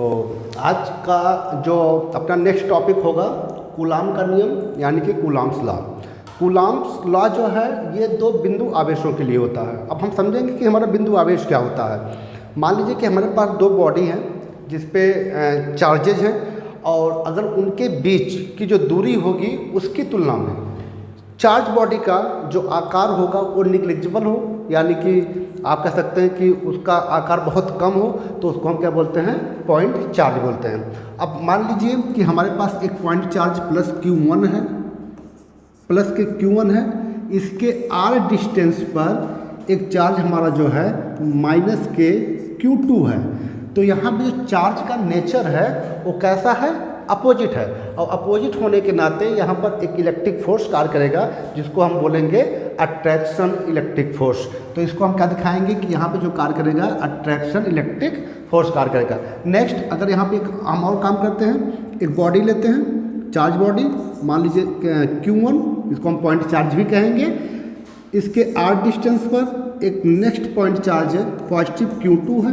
तो आज का जो अपना नेक्स्ट टॉपिक होगा कूलाम का नियम यानी कि कूलाम्स लॉ। कूलाम्स लॉ जो है ये दो बिंदु आवेशों के लिए होता है। अब हम समझेंगे कि हमारा बिंदु आवेश क्या होता है। मान लीजिए कि हमारे पास दो बॉडी हैं जिस पे चार्जेज हैं और अगर उनके बीच की जो दूरी होगी उसकी तुलना में चार्ज बॉडी का जो आकार होगा वो निग्लिजिबल हो, यानी कि आप कह सकते हैं कि उसका आकार बहुत कम हो, तो उसको हम क्या बोलते हैं, पॉइंट चार्ज बोलते हैं। अब मान लीजिए कि हमारे पास एक पॉइंट चार्ज प्लस Q1 है, प्लस के Q1 है, इसके R डिस्टेंस पर एक चार्ज हमारा जो है माइनस के Q2 है। तो यहाँ पे जो चार्ज का नेचर है वो कैसा है, अपोजिट है, और अपोजिट होने के नाते यहाँ पर एक इलेक्ट्रिक फोर्स कार्य करेगा जिसको हम बोलेंगे अट्रैक्शन इलेक्ट्रिक फोर्स। तो इसको हम क्या दिखाएंगे कि यहाँ पे जो कार्य करेगा अट्रैक्शन इलेक्ट्रिक फोर्स कार्य करेगा। नेक्स्ट अगर यहाँ पे एक हम और काम करते हैं, एक बॉडी लेते हैं, चार्ज बॉडी, मान लीजिए Q1, इसको हम पॉइंट चार्ज भी कहेंगे। इसके R डिस्टेंस पर एक नेक्स्ट पॉइंट चार्ज है पॉजिटिव Q2 है।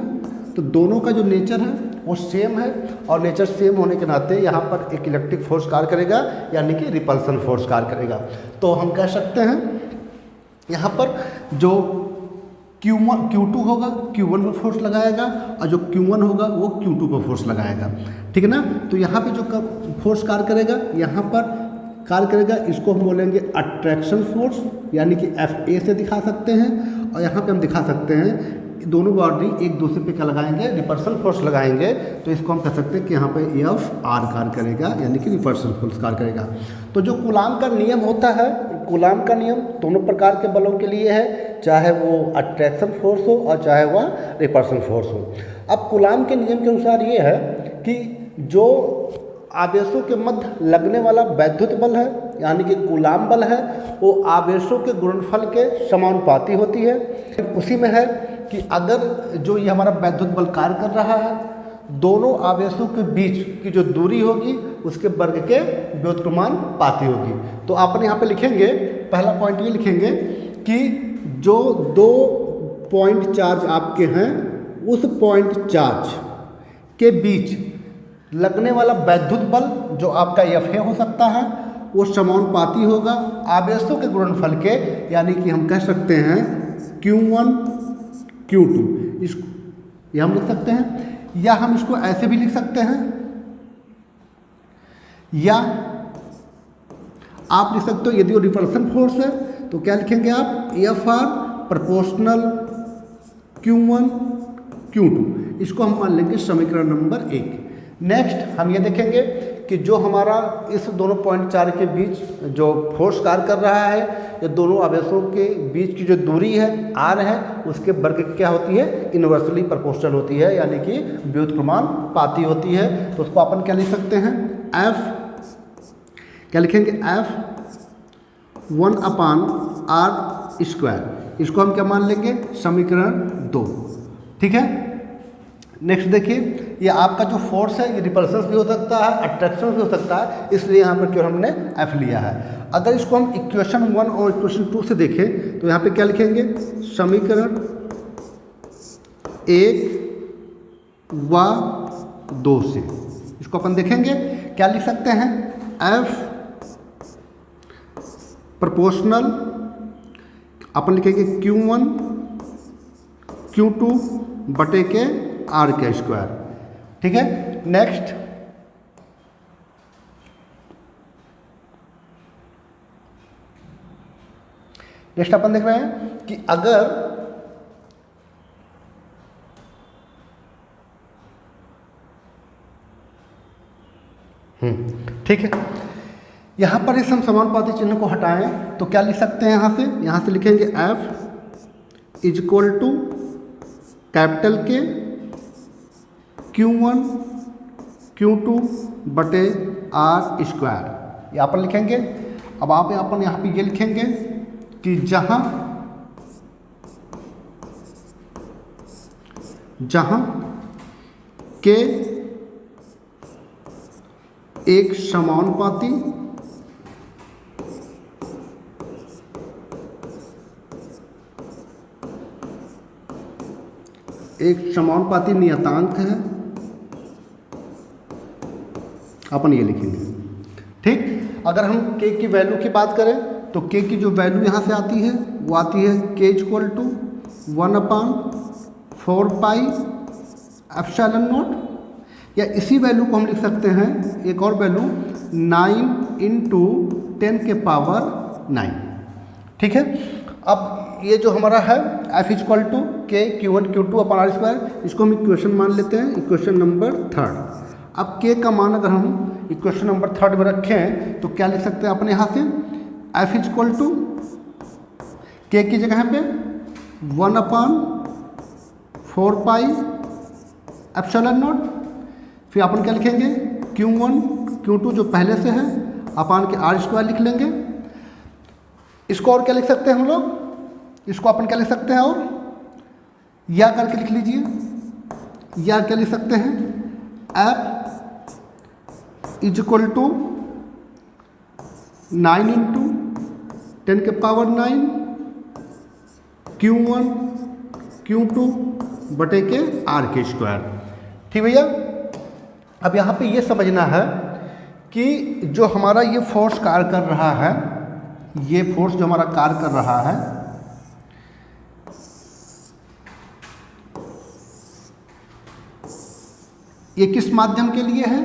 तो दोनों का जो नेचर है वो सेम है और नेचर सेम होने के नाते यहाँ पर एक इलेक्ट्रिक फोर्स कार्य करेगा यानी कि रिपल्सन फोर्स कार्य करेगा। तो हम कह सकते हैं यहाँ पर जो Q2 होगा Q1 पर फोर्स लगाएगा और जो Q1 होगा वो Q2 पर फोर्स लगाएगा, ठीक है ना। तो यहाँ पे जो फोर्स कार्य करेगा, यहाँ पर कार्य करेगा, इसको हम बोलेंगे अट्रैक्शन फोर्स यानी कि FA से दिखा सकते हैं। और यहाँ पे हम दिखा सकते हैं दोनों बॉडी एक दूसरे पे क्या लगाएंगे, रिपल्सन फोर्स लगाएंगे। तो इसको हम कह सकते हैं कि यहाँ पे FR कार्य करेगा यानी कि रिपल्सन फोर्स कार्य करेगा। तो जो कूलाम का नियम होता है, कूलाम का नियम दोनों प्रकार के बलों के लिए है, चाहे वो अट्रैक्शन फोर्स हो और चाहे वह रिपल्सन फोर्स हो। अब कूलाम के नियम के अनुसार ये है कि जो आवेशों के मध्य लगने वाला वैद्युत बल है यानी कि कूलाम बल है वो आवेशों के गुणनफल के समानुपाती होती है। उसी में है कि अगर जो ये हमारा वैद्युत बल कार्य कर रहा है, दोनों आवेशों के बीच की जो दूरी होगी उसके वर्ग के व्युत्क्रमानुपाती होगी। तो आपने यहाँ पे लिखेंगे, पहला पॉइंट ये लिखेंगे कि जो दो पॉइंट चार्ज आपके हैं उस पॉइंट चार्ज के बीच लगने वाला वैद्युत बल जो आपका FA हो सकता है वो समानुपाती होगा आवेशों के गुणनफल के, यानी कि हम कह सकते हैं Q1 Q2। इसको ये हम लिख सकते हैं, या हम इसको ऐसे भी लिख सकते हैं, या आप लिख सकते हो यदि वो रिपल्सन फोर्स है तो क्या लिखेंगे आप, FR प्रोपोर्शनल Q1 Q2। इसको हम मान लेंगे समीकरण नंबर 1। नेक्स्ट हम ये देखेंगे कि जो हमारा इस दोनों पॉइंट चार्ज के बीच जो फोर्स कार्य कर रहा है, ये दोनों आवेशों के बीच की जो दूरी है R है उसके वर्ग की क्या होती है, इन्वर्सली प्रोपोर्शनल होती है यानी कि व्युत्क्रमानुपाती होती है। तो उसको अपन क्या लिख सकते हैं, F क्या लिखेंगे, F1/R²। इसको हम क्या मान लेंगे, समीकरण 2, ठीक है। नेक्स्ट देखिए, ये आपका जो फोर्स है ये रिपल्सन भी हो सकता है, अट्रैक्शन भी हो सकता है, इसलिए यहाँ पर केवल हमने F लिया है। अगर इसको हम इक्वेशन 1 और इक्वेशन 2 से देखें तो यहाँ पे क्या लिखेंगे, समीकरण 1 व 2 से इसको अपन देखेंगे क्या लिख सकते हैं, F प्रोपोर्शनल अपन लिखेंगे Q1 Q2 बटे के R², ठीक है। नेक्स्ट अपन देख रहे हैं कि अगर ठीक है, यहां पर इस हम समानुपाती चिन्ह को हटाएं तो क्या लिख सकते हैं, यहां से लिखेंगे F = कैपिटल के Q1 Q2 बटे R², यहाँ पर लिखेंगे। अब आप यहाँ पे ये लिखेंगे कि जहां के एक समानुपाती नियतांक है अपन ये लिखेंगे। ठीक, अगर हम के की वैल्यू की बात करें तो के की जो वैल्यू यहाँ से आती है वो आती है के equal to 1/4 pi epsilon naught, या इसी वैल्यू को हम लिख सकते हैं एक और वैल्यू 9 इंटू 10 के पावर 9। ठीक है, अब ये जो हमारा है एफ इक्वल टू के Q1 Q2 upon are square, इसको हम इक्वेशन मान लेते हैं, इक्वेशन नंबर 3। अब के का मान अगर हम इक्वेशन नंबर 3 में रखें तो क्या लिख सकते हैं अपने यहाँ से, एफ इक्वल टू के की जगह पे 1/4 पाई एप्सिलॉन नॉट, फिर अपन क्या लिखेंगे Q1 Q2 जो पहले से है अपान के आर स्क्वायर लिख लेंगे। इसको और क्या लिख सकते हैं हम लोग, इसको अपन क्या लिख सकते हैं और या करके लिख लीजिए, या क्या लिख सकते हैं F is equal to 9 into 10 के पावर 9 Q1 Q2 बटे के आर के स्क्वायर। ठीक भैया, अब यहाँ पे ये समझना है कि जो हमारा ये फोर्स कार्य कर रहा है, ये फोर्स जो हमारा कार्य कर रहा है, ये किस माध्यम के लिए है,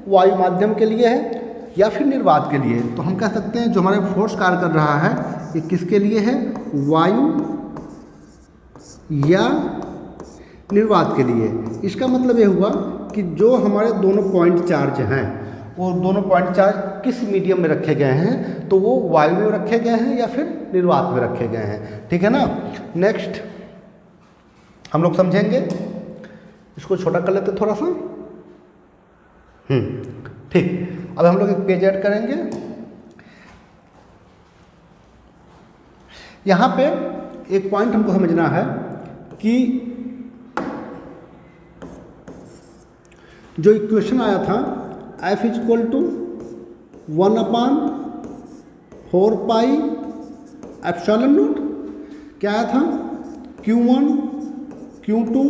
वायु माध्यम के लिए है या फिर निर्वात के लिए। तो हम कह सकते हैं जो हमारे फोर्स कार्य कर रहा है ये किसके लिए है, वायु या निर्वात के लिए। इसका मतलब ये हुआ कि जो हमारे दोनों पॉइंट चार्ज हैं वो दोनों पॉइंट चार्ज किस मीडियम में रखे गए हैं, तो वो वायु में रखे गए हैं या फिर निर्वात में रखे गए हैं। ठीक है ना, नेक्स्ट हम लोग समझेंगे, इसको छोटा कर लेते थोड़ा सा। ठीक, अब हम लोग एक पेज ऐड करेंगे। यहाँ पे एक पॉइंट हमको समझना है कि जो इक्वेशन आया था F is equal to 1/4 pi epsilon naught, क्या आया था Q1 Q2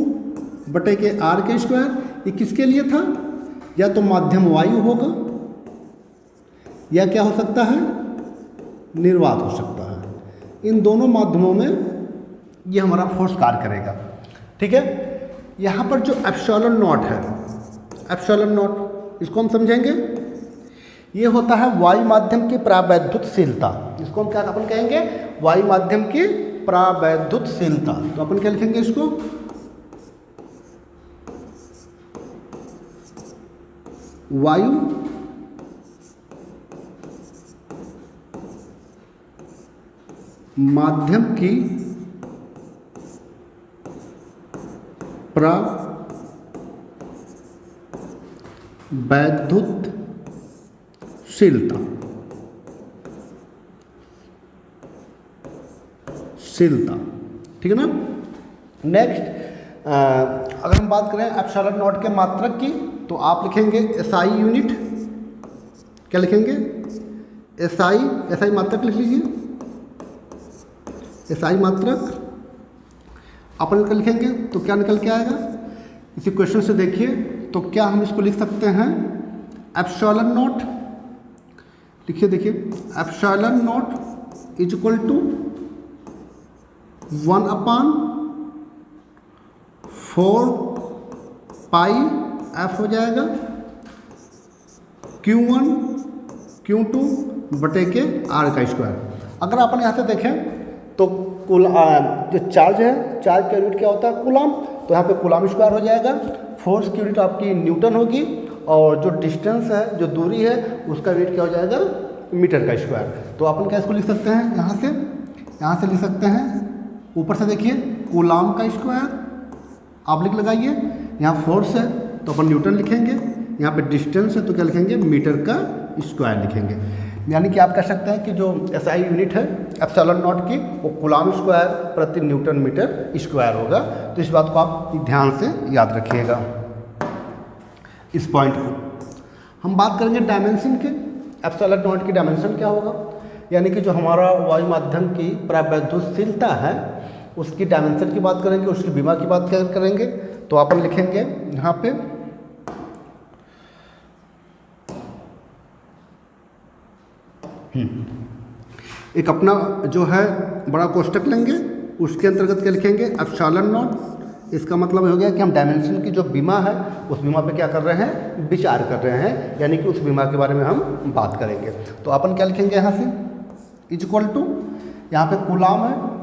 बटे के आर के स्क्वायर। ये किसके लिए था, या तो माध्यम वायु होगा या क्या हो सकता है, निर्वात हो सकता है। इन दोनों माध्यमों में ये हमारा फोर्स कार्य करेगा। ठीक है, यहाँ पर जो एप्सिलॉन नॉट है, एप्सिलॉन नॉट इसको हम समझेंगे, ये होता है वायु माध्यम की प्रावैद्युतशीलता। इसको हम क्या अपन कहेंगे, वायु माध्यम की प्रावैद्युतशीलता। तो अपन क्या लिखेंगे इसको, वायु माध्यम की प्रावैद्युतशीलता, ठीक है ना। नेक्स्ट अगर हम बात करें एप्सिलॉन नॉट के मात्रक की, तो आप लिखेंगे एसआई यूनिट, क्या लिखेंगे, एसआई मात्रक लिख लीजिए, एसआई मात्रक अपन क्या लिखेंगे तो क्या निकल के आएगा, इसी क्वेश्चन से देखिए। तो क्या हम इसको लिख सकते हैं एप्सिलॉन नॉट, लिखिए देखिए, epsilon naught is equal to 1/4 pi F हो जाएगा Q1 Q2 बटे के आर का स्क्वायर। अगर अपन यहाँ से देखें तो जो चार्ज है, चार्ज का यूनिट क्या होता है, कूलाम, तो यहाँ पे कूलाम स्क्वायर हो जाएगा। फोर्स की यूनिट आपकी न्यूटन होगी, और जो डिस्टेंस है, जो दूरी है, उसका यूनिट क्या हो जाएगा, मीटर का स्क्वायर। तो अपन क्या इसको लिख सकते हैं, यहाँ से लिख सकते हैं, ऊपर से देखिए कूलाम का स्क्वायर आप लिख लगाइए, यहाँ फोर्स है तो अपन न्यूटन लिखेंगे, यहाँ पे डिस्टेंस है तो क्या लिखेंगे, मीटर का स्क्वायर लिखेंगे। यानी कि आप कह सकते हैं कि जो एसआई यूनिट है एप्सिलॉन नॉट की, वो कूलाम स्क्वायर प्रति न्यूटन मीटर स्क्वायर होगा। तो इस बात को आप ध्यान से याद रखिएगा, इस पॉइंट को। हम बात करेंगे डायमेंशन के, एप्सिलॉन नॉट की डायमेंशन क्या होगा, यानी कि जो हमारा वायु माध्यम की प्रावैद्युतशीलता है उसकी डायमेंशन की बात करेंगे, उसकी विमा की बात करेंगे। तो अपन लिखेंगे यहाँ पे एक अपना जो है बड़ा कोष्टक लेंगे, उसके अंतर्गत क्या लिखेंगे, एप्सिलॉन नॉट। इसका मतलब हो गया कि हम डायमेंशन की जो बीमा है उस बीमा पे क्या कर रहे हैं, विचार कर रहे हैं, यानी कि उस बीमा के बारे में हम बात करेंगे। तो अपन क्या लिखेंगे यहाँ से, इज इक्वल टू, यहाँ पे कूलाम है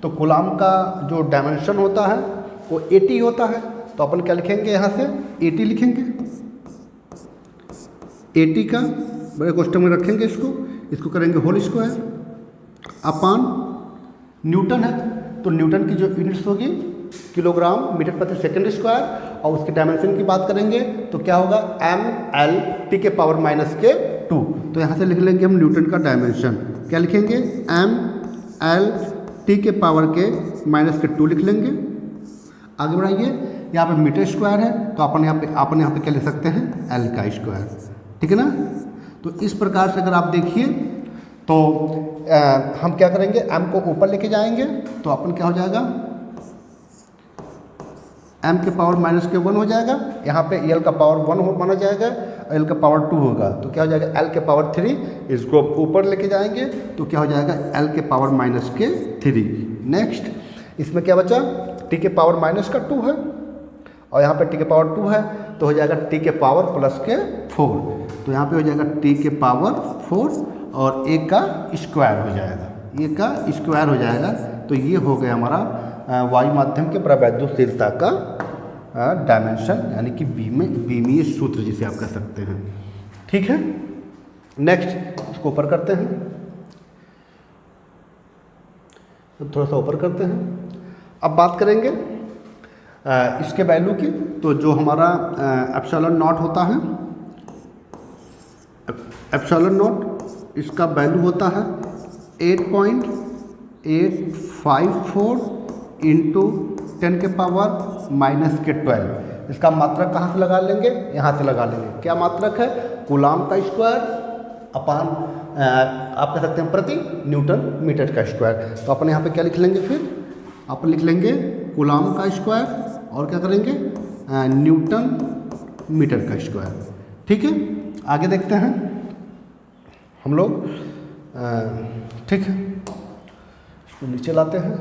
तो कूलाम का जो डायमेंशन होता है वो 80 होता है, तो अपन क्या लिखेंगे यहाँ से 80 लिखेंगे। 80 का बड़े क्वेश्चन में रखेंगे, इसको करेंगे होल स्क्वायर अपान न्यूटन है, तो न्यूटन की जो यूनिट्स होगी किलोग्राम मीटर प्रति सेकंड स्क्वायर, और उसके डायमेंशन की बात करेंगे तो क्या होगा ml × 10⁻²। तो यहाँ से लिख लेंगे हम न्यूटन का डायमेंशन, क्या लिखेंगे ml × 10⁻² लिख लेंगे। आगे बढ़ाइए, यहाँ पे मीटर स्क्वायर है तो अपन यहाँ पे क्या लिख सकते हैं, l का स्क्वायर, ठीक है ना। तो इस प्रकार से अगर आप देखिए तो हम क्या करेंगे, m को ऊपर लेके जाएंगे तो अपन क्या हो जाएगा, m के पावर -1 हो जाएगा, यहाँ पे l का पावर 1 माना जाएगा, l का पावर 2 होगा, तो क्या हो जाएगा l के पावर 3, इसको ऊपर लेके जाएंगे तो क्या हो जाएगा l के पावर -3। नेक्स्ट इसमें क्या बचा, t के पावर -2 है और यहाँ पे t के पावर 2 है, तो हो जाएगा t के पावर +4, तो यहाँ पे हो जाएगा t के पावर 4 और a का स्क्वायर हो जाएगा, a का स्क्वायर हो जाएगा। तो ये हो गया हमारा वायु माध्यम के प्रवैद्युतशीलता का डायमेंशन, यानी कि बीमीय सूत्र जिसे आप कह सकते हैं, ठीक है। नेक्स्ट इसको ऊपर करते हैं, तो थोड़ा सा ऊपर करते हैं। अब बात करेंगे इसके वैल्यू की, तो जो हमारा एप्सिलॉन नॉट होता है, एप्सिलॉन नॉट इसका वैल्यू होता है 8.854 इंटू 10⁻⁻12। इसका मात्रक कहाँ से लगा लेंगे, यहाँ से लगा लेंगे। क्या मात्रक है, कूलाम का स्क्वायर अपान आप कह सकते हैं प्रति न्यूटन मीटर का स्क्वायर। तो अपन यहाँ पे क्या लिख लेंगे, फिर अपन लिख लेंगे कूलाम का स्क्वायर और क्या करेंगे न्यूटन मीटर का स्क्वायर, ठीक है। आगे देखते हैं हम लोग, ठीक है, इसको नीचे लाते हैं,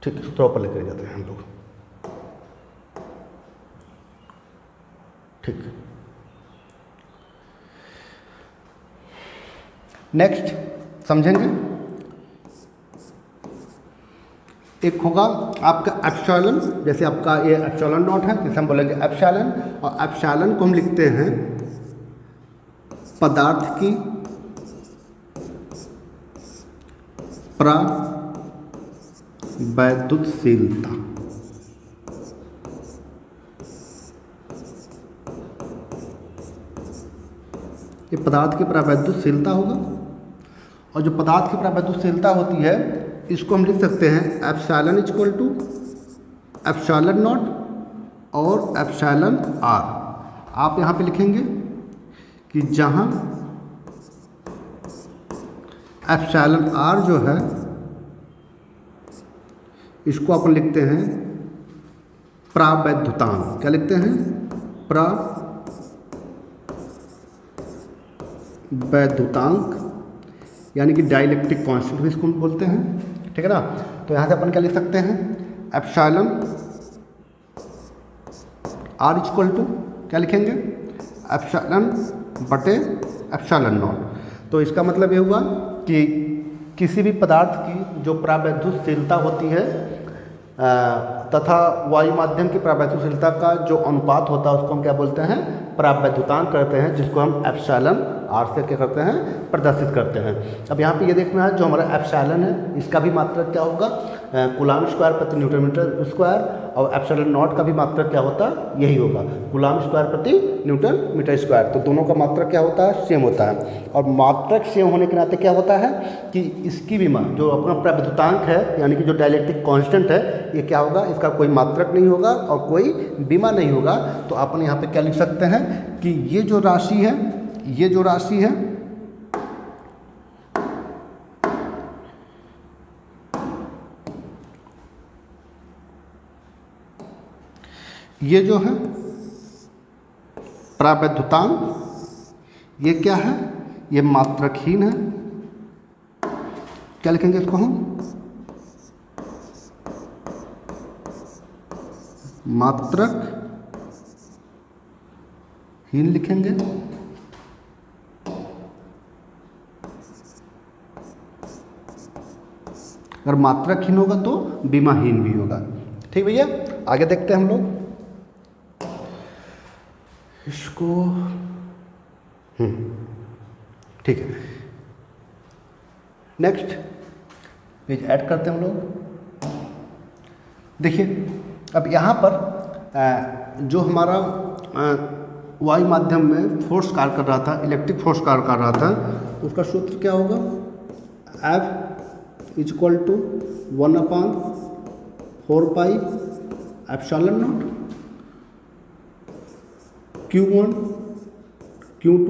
ठीक है, थोड़ा ऊपर लेकर जाते हैं हम लोग, ठीक। नेक्स्ट समझेंगे, एक होगा आपका एप्सिलॉन, जैसे आपका ये एप्सिलॉन नॉट है, जिसे हम बोलेंगे एप्सिलॉन, और एप्सिलॉन को हम लिखते हैं पदार्थ की प्रवैद्युतशीलता। ये पदार्थ की प्रवैद्युतशीलता होगा, और जो पदार्थ की प्रवैद्युतशीलता होती है इसको हम लिख सकते हैं epsilon equal to epsilon naught और एप्सिलॉन आर। आप यहाँ पे लिखेंगे कि जहाँ एप्सिलॉन आर जो है इसको अपन लिखते हैं प्रवैद्युतांक। क्या लिखते हैं, प्रवैद्युतांक, यानी कि डाइलेक्ट्रिक कांस्टेंट भी इसको बोलते हैं, ठीक है ना। तो यहाँ से अपन क्या लिख सकते हैं, एप्सिलॉन आर इक्वल टू क्या लिखेंगे, एप्सिलॉन बटे एप्सिलॉन नॉट। तो इसका मतलब ये हुआ कि किसी भी पदार्थ की जो प्रवैद्युतशीलता होती है तथा वायु माध्यम की प्रवैद्युतशीलता का जो अनुपात होता है उसको हम क्या बोलते हैं, प्रवैद्युतांक करते हैं, जिसको हम एप्सिलॉन आर से क्या करते हैं, प्रदर्शित करते हैं। अब यहाँ पे ये देखना है जो हमारा एप्सिलॉन है इसका भी मात्रक क्या होगा, कूलाम स्क्वायर प्रति न्यूटन मीटर स्क्वायर, और एप्सिलॉन नॉट का भी मात्रक क्या होता है, यही होगा कूलाम स्क्वायर प्रति न्यूटन मीटर स्क्वायर। तो दोनों का मात्रक क्या होता है, सेम होता है। और मात्रक सेम होने के नाते क्या होता है कि इसकी भी जो अपना प्रवैद्युतांक है, यानी कि जो डाइलेक्ट्रिक कांस्टेंट है, ये क्या होगा, इसका कोई मात्रक नहीं होगा और कोई बीमा नहीं होगा। तो अपन यहाँ पे क्या लिख सकते हैं कि ये जो राशि है, ये जो राशि है ये जो है प्रवैद्युतांक, ये क्या है, ये मात्रकहीन है, क्या लिखेंगे इसको हम, मात्रकहीन लिखेंगे। अगर मात्रकहीन होगा तो बीमाहीन भी होगा। ठीक भैया, आगे देखते हैं हम लोग इसको। ठीक है, नेक्स्ट पेज ऐड करते हैं हम लोग। देखिए अब यहाँ पर जो हमारा वायु माध्यम में फोर्स कार्य कर रहा था, इलेक्ट्रिक फोर्स कार्य कर रहा था, उसका सूत्र क्या होगा, F = 1/4π∗0 Q1 Q2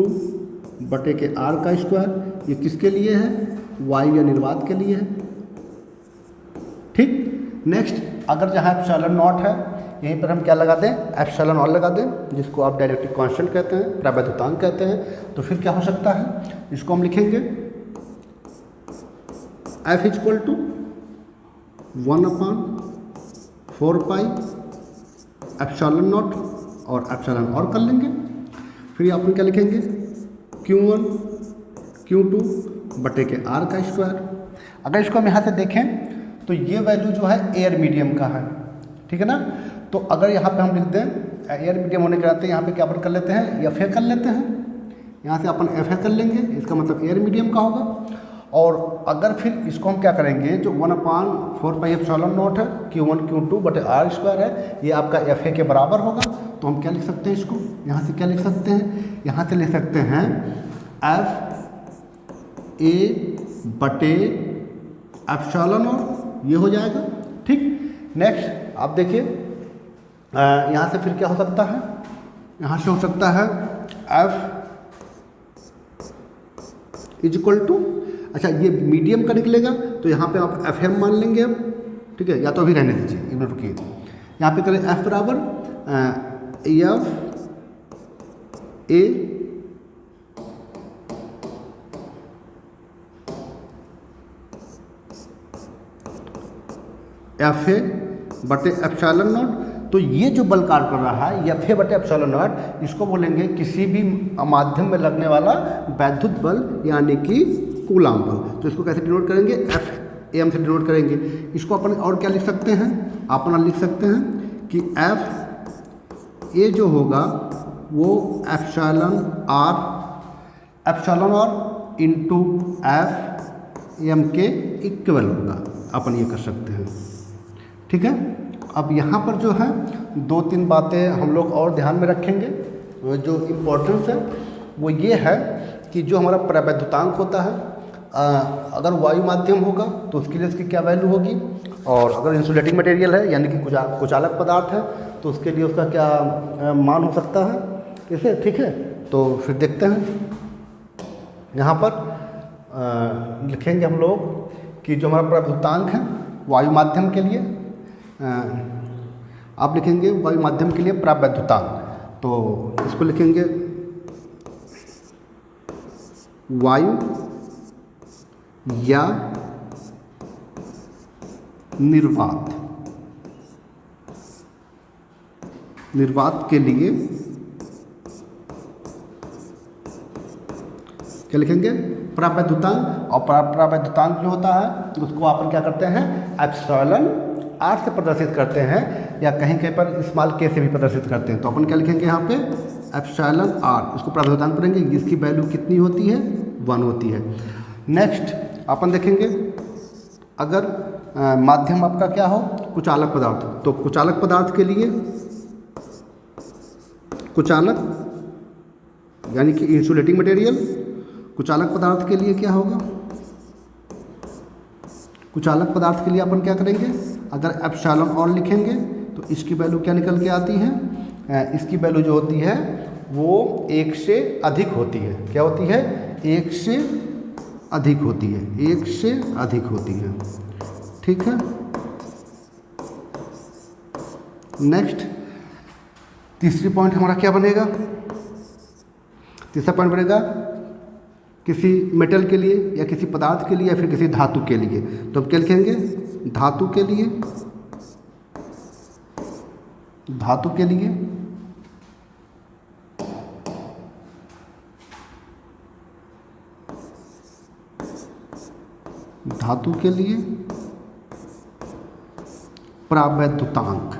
बटे के R का स्क्वायर। ये किसके लिए है, वायु या निर्वात के लिए है। ठीक, नेक्स्ट अगर जहाँ ε0 है यहीं पर हम क्या लगा दें, ε लगा दें, जिसको आप डायरेक्ट्रिक कांस्टेंट कहते हैं, प्रवैद्युतांक कहते हैं। तो फिर क्या हो सकता है, इसको हम लिखेंगे F = 1/4π∗0 और और कर लेंगे। फिर अपन क्या लिखेंगे, Q1 Q2 बटे के R का स्क्वायर। अगर इसको हम यहाँ से देखें तो ये वैल्यू जो है एयर मीडियम का है, ठीक है ना। तो अगर यहाँ पे हम लिख दें एयर मीडियम होने के नाते यहाँ पे क्या अपन कर लेते हैं, FA कर लेते हैं। यहाँ से अपन FA कर लेंगे, इसका मतलब एयर मीडियम का होगा। और अगर फिर इसको हम क्या करेंगे, जो 1/4π∗0 है, Q1 Q2 बटे R स्क्वायर है, ये आपका FA के बराबर होगा। तो हम क्या लिख सकते हैं इसको, यहाँ से क्या लिख सकते हैं, यहाँ से लिख सकते हैं FA बटे ε0, ये हो जाएगा। ठीक, नेक्स्ट आप देखिए यहाँ से फिर क्या हो सकता है, यहाँ से हो सकता है F = अच्छा ये मीडियम का निकलेगा तो यहाँ पे आप FM मान लेंगे अब, ठीक है, या तो अभी रहने दीजिए, एक मिनट रुकिए। यहाँ पे करें F बराबर FA बटे ε0। तो ये जो बल कार्य कर रहा है FA बटे ε0, इसको बोलेंगे किसी भी माध्यम में लगने वाला वैद्युत बल यानी कि कूलाम बल। तो इसको कैसे डिनोट करेंगे, FM से डिनोट करेंगे। इसको अपन और क्या लिख सकते हैं, अपन लिख सकते हैं कि FA जो होगा वो ε0 इंटू FM के इक्वल होगा, अपन ये कर सकते हैं। ठीक है, अब यहाँ पर जो है 2-3 बातें हम लोग और ध्यान में रखेंगे। जो इम्पोर्टेंस है वो ये है कि जो हमारा प्रवैद्युतांक होता है, अगर वायु माध्यम होगा तो उसके लिए इसकी क्या वैल्यू होगी, और अगर इंसुलेटिंग मटेरियल है यानी कि कुचालक पदार्थ है तो उसके लिए उसका क्या मान हो सकता है इसे। ठीक है, तो फिर देखते हैं यहाँ पर लिखेंगे हम लोग कि जो हमारा प्रवैद्युतांक है वायु माध्यम के लिए, आप लिखेंगे वायु माध्यम के लिए प्रवैद्युतांक। तो इसको लिखेंगे वायु या निर्वात के लिए क्या लिखेंगे, प्रवैद्युतांक। और प्रवैद्युतांक जो होता है उसको अपन क्या करते हैं, ε से प्रदर्शित करते हैं, या कहीं कहीं पर स्मॉल k से भी प्रदर्शित करते हैं। तो अपन क्या लिखेंगे यहाँ पे ε, इसको प्रवैद्युतांक करेंगे, इसकी वैल्यू कितनी होती है, 1 होती है। नेक्स्ट अपन देखेंगे अगर माध्यम आपका क्या हो, कुचालक पदार्थ, तो कुचालक पदार्थ के लिए कुचालक यानी कि इंसुलेटिंग मटेरियल, कुचालक पदार्थ के लिए क्या होगा, कुचालक पदार्थ के लिए अपन क्या करेंगे, अगर ε लिखेंगे तो इसकी वैल्यू क्या निकल के आती है, इसकी वैल्यू जो होती है वो 1 से अधिक होती है। क्या होती है, 1 से अधिक होती है, 1 से अधिक होती है। ठीक है, नेक्स्ट तीसरी पॉइंट हमारा क्या बनेगा, तीसरा पॉइंट बनेगा किसी मेटल के लिए या किसी पदार्थ के लिए या फिर किसी धातु के लिए, तो हम क्या लिखेंगे? धातु के लिए, धातु के लिए, धातु के लिए प्रावैद्युतांक,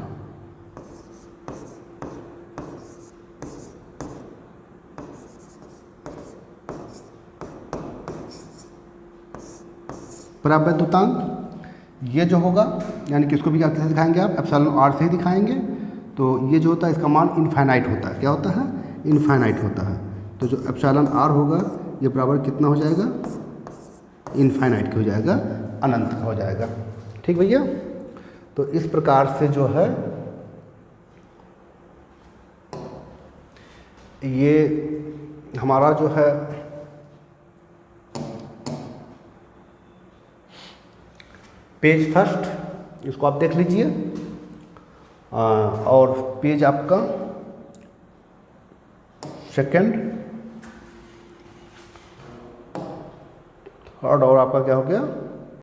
प्रावैद्युतांक ये जो होगा, यानी कि इसको भी क्या कैसे दिखाएंगे आप? एप्सिलॉन आर से ही दिखाएंगे। तो ये जो होता है इसका मान इनफाइनाइट होता है। क्या होता है? इनफाइनाइट होता है। तो जो एप्सिलॉन आर होगा ये बराबर कितना हो जाएगा? इनफाइनाइट का हो जाएगा, अनंत का हो जाएगा। ठीक भैया, तो इस प्रकार से जो है ये हमारा जो है पेज फर्स्ट, इसको आप देख लीजिए, और पेज आपका सेकंड, थर्ड और आपका क्या हो गया?